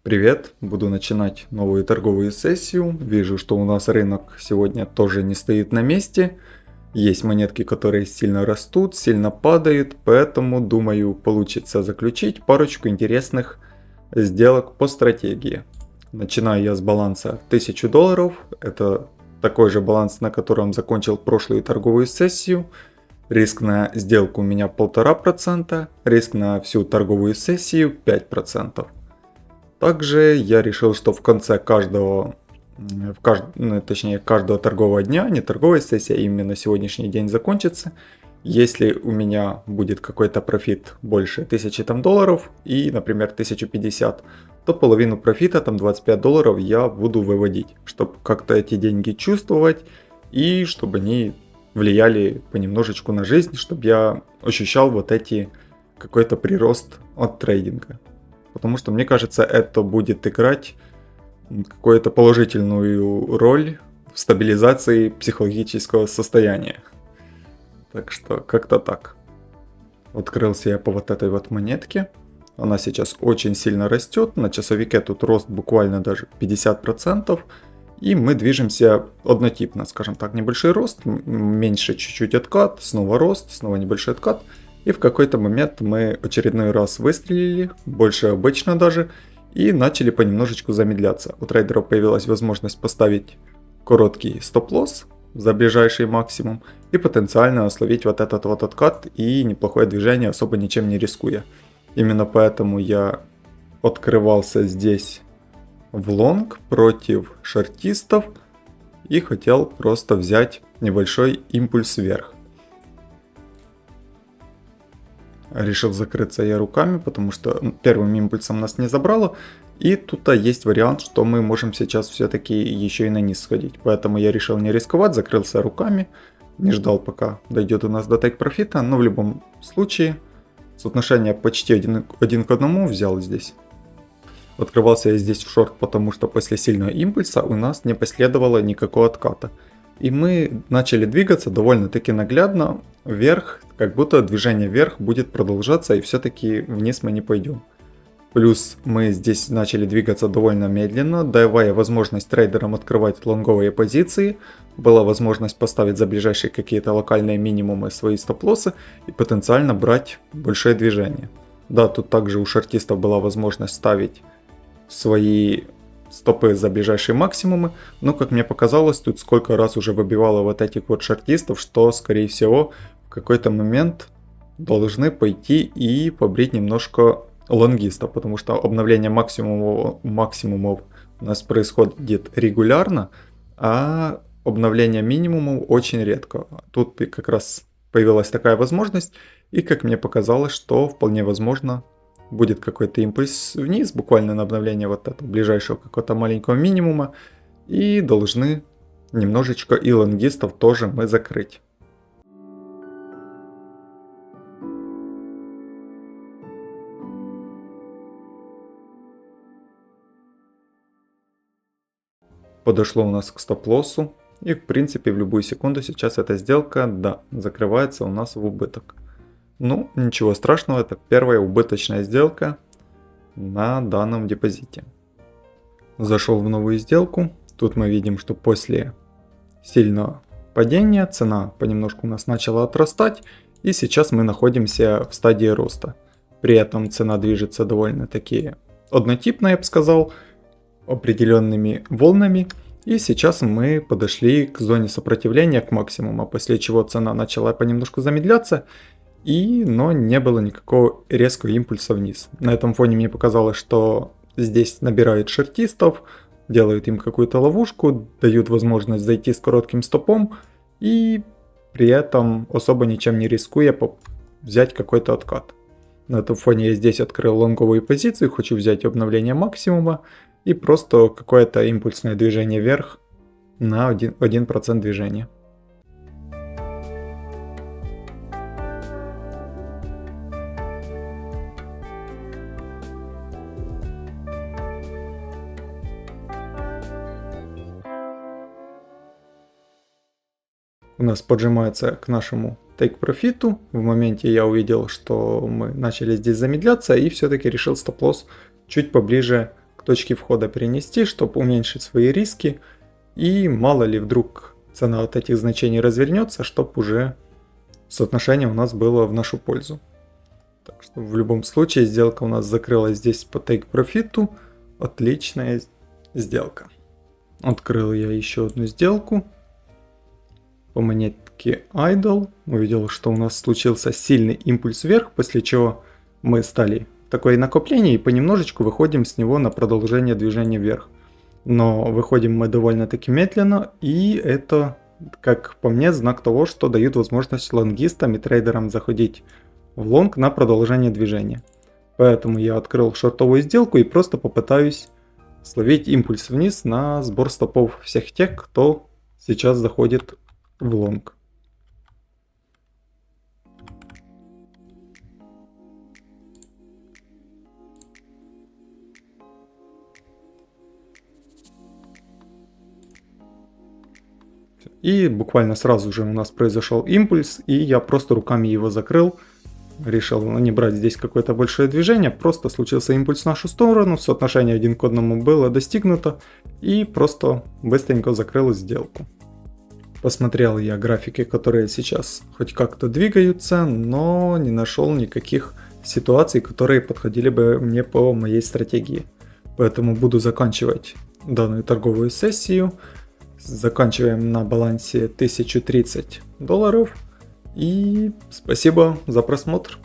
Привет, буду начинать новую торговую сессию. Вижу, что у нас рынок сегодня тоже не стоит на месте. Есть монетки, которые сильно растут, сильно падают, поэтому думаю, получится заключить парочку интересных сделок по стратегии. Начинаю я с баланса $1000. Это такой же баланс, на котором закончил прошлую торговую сессию. Риск на сделку у меня 1,5%, риск на всю торговую сессию 5%. Также я решил, что в конце каждого торгового дня, не торговая сессия, именно сегодняшний день закончится. Если у меня будет какой-то профит больше $1000 и, например, 1050, то половину профита, там $25, я буду выводить, чтобы как-то эти деньги чувствовать и чтобы они влияли понемножечку на жизнь, чтобы я ощущал вот эти какой-то прирост от трейдинга. Потому что, мне кажется, это будет играть какую-то положительную роль в стабилизации психологического состояния. Так что как-то так. Открылся я по вот этой вот монетке. Она сейчас очень сильно растет. На часовике тут рост буквально даже 50%. И мы движемся однотипно, скажем так, небольшой рост, меньше чуть-чуть откат, снова рост, снова небольшой откат. И в какой-то момент мы очередной раз выстрелили, больше обычно даже, и начали понемножечку замедляться. У трейдеров появилась возможность поставить короткий стоп-лосс за ближайший максимум и потенциально словить вот этот вот откат и неплохое движение, особо ничем не рискуя. Именно поэтому я открывался здесь в лонг против шортистов и хотел просто взять небольшой импульс вверх. Решил закрыться я руками, потому что первым импульсом нас не забрало. И тут есть вариант, что мы можем сейчас все-таки еще и на низ сходить. Поэтому я решил не рисковать, закрылся руками. Не ждал, пока дойдет у нас до тейк-профита. Но в любом случае, соотношение почти один к одному взял здесь. Открывался я здесь в шорт, потому что после сильного импульса у нас не последовало никакого отката. И мы начали двигаться довольно-таки наглядно вверх, как будто движение вверх будет продолжаться и все-таки вниз мы не пойдем. Плюс мы здесь начали двигаться довольно медленно, давая возможность трейдерам открывать лонговые позиции. Была возможность поставить за ближайшие какие-то локальные минимумы свои стоп-лоссы и потенциально брать большое движение. Да, тут также у шортистов была возможность ставить свои стопы за ближайшие максимумы, но как мне показалось, тут сколько раз уже выбивало вот этих вот шортистов, что скорее всего в какой-то момент должны пойти и побрить немножко лонгистов, потому что обновление максимумов у нас происходит регулярно, а обновление минимумов очень редко. Тут как раз появилась такая возможность, и как мне показалось, что вполне возможно будет какой-то импульс вниз, буквально на обновление вот этого ближайшего какого-то маленького минимума, и должны немножечко и лонгистов тоже мы закрыть. Подошло у нас к стоп-лоссу, и в принципе в любую секунду сейчас эта сделка, да, закрывается у нас в убыток. Ну, ничего страшного, это первая убыточная сделка на данном депозите. Зашел в новую сделку. Тут мы видим, что после сильного падения цена понемножку у нас начала отрастать. И сейчас мы находимся в стадии роста. При этом цена движется довольно-таки однотипно, я бы сказал, определенными волнами. И сейчас мы подошли к зоне сопротивления, к максимуму, после чего цена начала понемножку замедляться. Но не было никакого резкого импульса вниз. На этом фоне мне показалось, что здесь набирают шортистов, делают им какую-то ловушку, дают возможность зайти с коротким стопом и при этом особо ничем не рискуя взять какой-то откат. На этом фоне я здесь открыл лонговую позицию, хочу взять обновление максимума и просто какое-то импульсное движение вверх на 1% движения. У нас поджимается к нашему тейк-профиту. В моменте я увидел, что мы начали здесь замедляться и все-таки решил стоп-лосс чуть поближе к точки входа перенести, чтобы уменьшить свои риски. И мало ли вдруг цена от этих значений развернется, чтобы уже соотношение у нас было в нашу пользу. Так что в любом случае сделка у нас закрылась здесь по take profit. Отличная сделка. Открыл я еще одну сделку. По монетке Idle. Увидел, что у нас случился сильный импульс вверх, после чего мы стали в такое накопление и понемножечку выходим с него на продолжение движения вверх. Но выходим мы довольно-таки медленно, и это, как по мне, знак того, что дают возможность лонгистам и трейдерам заходить в лонг на продолжение движения. Поэтому я открыл шортовую сделку и просто попытаюсь словить импульс вниз на сбор стопов всех тех, кто сейчас заходит в лонг. И буквально сразу же у нас произошел импульс, и я просто руками его закрыл. Решил не брать здесь какое-то большое движение, просто случился импульс в нашу сторону, соотношение 1 к 1 было достигнуто, и просто быстренько закрыл сделку. Посмотрел я графики, которые сейчас хоть как-то двигаются, но не нашел никаких ситуаций, которые подходили бы мне по моей стратегии. Поэтому буду заканчивать данную торговую сессию. Заканчиваем на балансе $1030. И спасибо за просмотр.